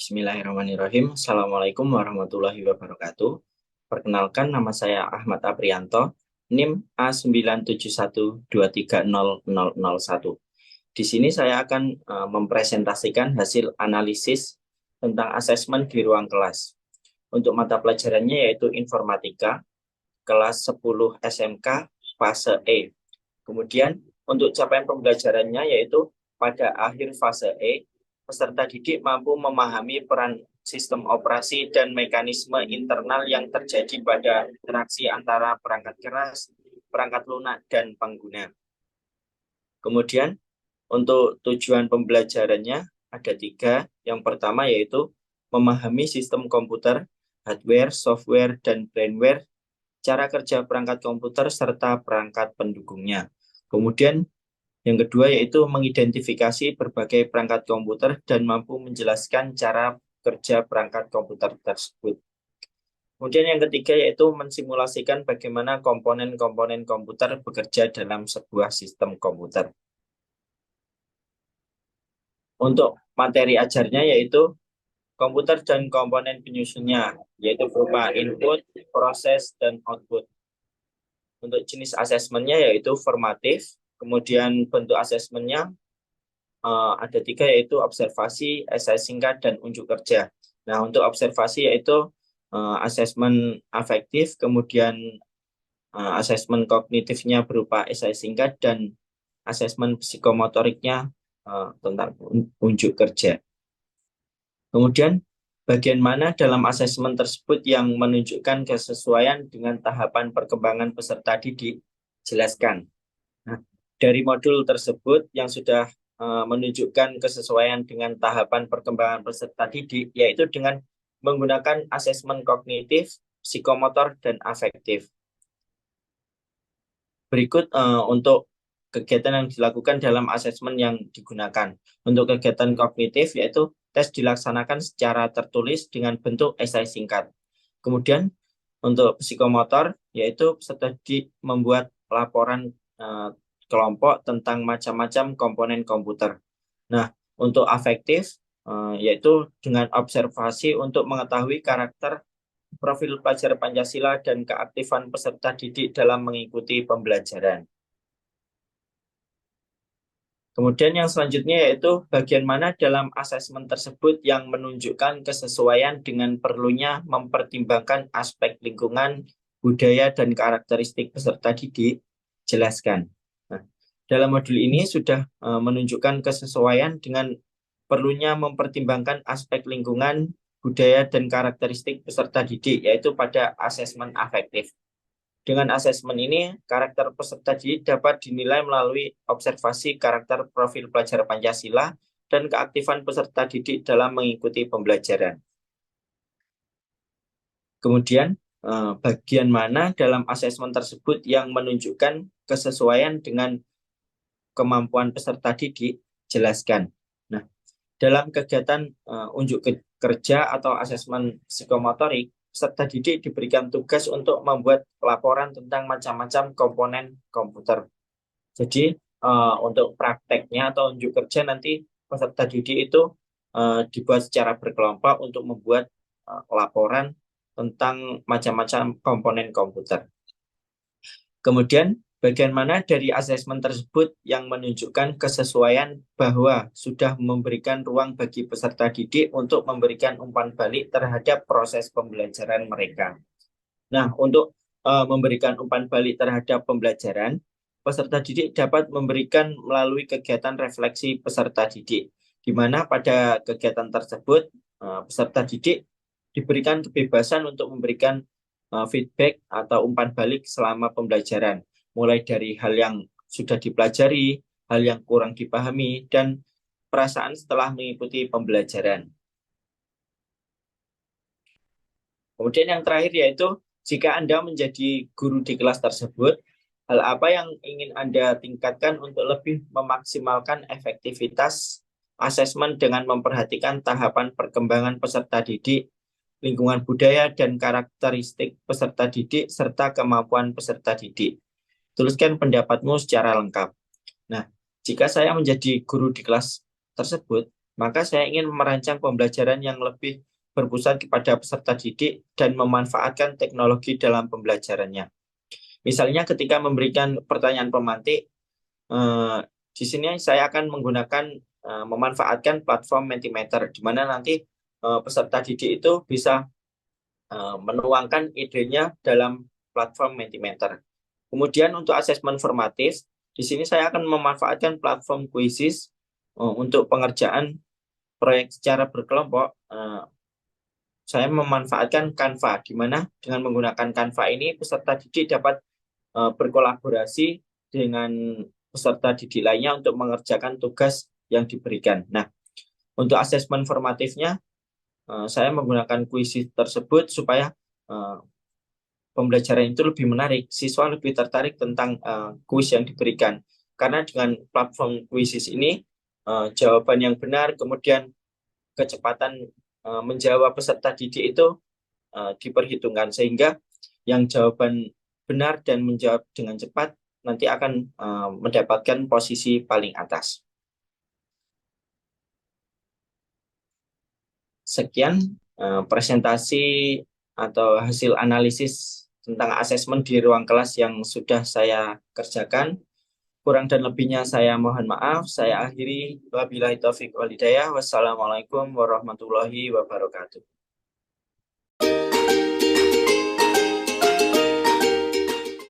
Bismillahirrahmanirrahim. Assalamualaikum warahmatullahi wabarakatuh. Perkenalkan, nama saya Ahmad Aprianto, NIM A971230001. Di sini saya akan mempresentasikan hasil analisis tentang asesmen di ruang kelas. Untuk mata pelajarannya yaitu Informatika, kelas 10 SMK, fase E. Kemudian untuk capaian pembelajarannya yaitu pada akhir fase E, peserta didik mampu memahami peran sistem operasi dan mekanisme internal yang terjadi pada interaksi antara perangkat keras, perangkat lunak, dan pengguna. Kemudian untuk tujuan pembelajarannya ada 3. Yang pertama yaitu memahami sistem komputer, hardware, software, dan brainware, cara kerja perangkat komputer, serta perangkat pendukungnya. Kemudian yang kedua yaitu mengidentifikasi berbagai perangkat komputer dan mampu menjelaskan cara kerja perangkat komputer tersebut. Kemudian yang ketiga yaitu mensimulasikan bagaimana komponen-komponen komputer bekerja dalam sebuah sistem komputer. Untuk materi ajarnya yaitu komputer dan komponen penyusunnya, yaitu berupa input, proses, dan output. Untuk jenis asesmennya yaitu formatif. Kemudian bentuk asesmennya ada 3 yaitu observasi, esai singkat, dan unjuk kerja. Nah, untuk observasi yaitu asesmen afektif, kemudian asesmen kognitifnya berupa esai singkat, dan asesmen psikomotoriknya tentang unjuk kerja. Kemudian bagian mana dalam asesmen tersebut yang menunjukkan kesesuaian dengan tahapan perkembangan peserta didik? Jelaskan. Nah, dari modul tersebut yang sudah menunjukkan kesesuaian dengan tahapan perkembangan peserta didik, yaitu dengan menggunakan asesmen kognitif, psikomotor, dan afektif. Berikut untuk kegiatan yang dilakukan dalam asesmen yang digunakan. Untuk kegiatan kognitif, yaitu tes dilaksanakan secara tertulis dengan bentuk esai singkat. Kemudian untuk psikomotor, yaitu peserta didik membuat laporan kelompok tentang macam-macam komponen komputer. Nah, untuk afektif, yaitu dengan observasi untuk mengetahui karakter, profil pelajar Pancasila, dan keaktifan peserta didik dalam mengikuti pembelajaran. Kemudian yang selanjutnya yaitu bagian mana dalam asesmen tersebut yang menunjukkan kesesuaian dengan perlunya mempertimbangkan aspek lingkungan, budaya, dan karakteristik peserta didik. Jelaskan. Nah, dalam modul ini sudah menunjukkan kesesuaian dengan perlunya mempertimbangkan aspek lingkungan, budaya, dan karakteristik peserta didik, yaitu pada asesmen afektif. Dengan asesmen ini, karakter peserta didik dapat dinilai melalui observasi karakter profil pelajar Pancasila dan keaktifan peserta didik dalam mengikuti pembelajaran. Kemudian, bagian mana dalam asesmen tersebut yang menunjukkan kesesuaian dengan kemampuan peserta didik? Jelaskan. Nah, dalam kegiatan unjuk kerja atau asesmen psikomotorik, peserta didik diberikan tugas untuk membuat laporan tentang macam-macam komponen komputer. Jadi untuk prakteknya atau unjuk kerja nanti peserta didik itu dibuat secara berkelompok untuk membuat laporan tentang macam-macam komponen komputer. Kemudian bagian mana dari asesmen tersebut yang menunjukkan kesesuaian bahwa sudah memberikan ruang bagi peserta didik untuk memberikan umpan balik terhadap proses pembelajaran mereka. Nah, untuk memberikan umpan balik terhadap pembelajaran, peserta didik dapat memberikan melalui kegiatan refleksi peserta didik, di mana pada kegiatan tersebut peserta didik diberikan kebebasan untuk memberikan feedback atau umpan balik selama pembelajaran, mulai dari hal yang sudah dipelajari, hal yang kurang dipahami, dan perasaan setelah mengikuti pembelajaran. Kemudian yang terakhir yaitu, jika Anda menjadi guru di kelas tersebut, hal apa yang ingin Anda tingkatkan untuk lebih memaksimalkan efektivitas asesmen dengan memperhatikan tahapan perkembangan peserta didik, lingkungan budaya, dan karakteristik peserta didik, serta kemampuan peserta didik. Tuliskan pendapatmu secara lengkap. Nah, jika saya menjadi guru di kelas tersebut, maka saya ingin merancang pembelajaran yang lebih berpusat kepada peserta didik dan memanfaatkan teknologi dalam pembelajarannya. Misalnya ketika memberikan pertanyaan pemantik, di sini saya akan menggunakan memanfaatkan platform Mentimeter, di mana nanti peserta didik itu bisa menuangkan idenya dalam platform Mentimeter. Kemudian untuk asesmen formatif, di sini saya akan memanfaatkan platform Quizzes untuk pengerjaan proyek secara berkelompok. Saya memanfaatkan Canva, di mana dengan menggunakan Canva ini peserta didik dapat berkolaborasi dengan peserta didik lainnya untuk mengerjakan tugas yang diberikan. Nah, untuk asesmen formatifnya, saya menggunakan kuis tersebut supaya pembelajaran itu lebih menarik. Siswa lebih tertarik tentang kuis yang diberikan. Karena dengan platform kuisis ini, jawaban yang benar, kemudian kecepatan menjawab peserta didik itu diperhitungkan. Sehingga yang jawaban benar dan menjawab dengan cepat nanti akan mendapatkan posisi paling atas. Sekian presentasi atau hasil analisis tentang asesmen di ruang kelas yang sudah saya kerjakan. Kurang dan lebihnya saya mohon maaf. Saya akhiri. Wabillahi taufiq wal hidayah. Wassalamualaikum warahmatullahi wabarakatuh.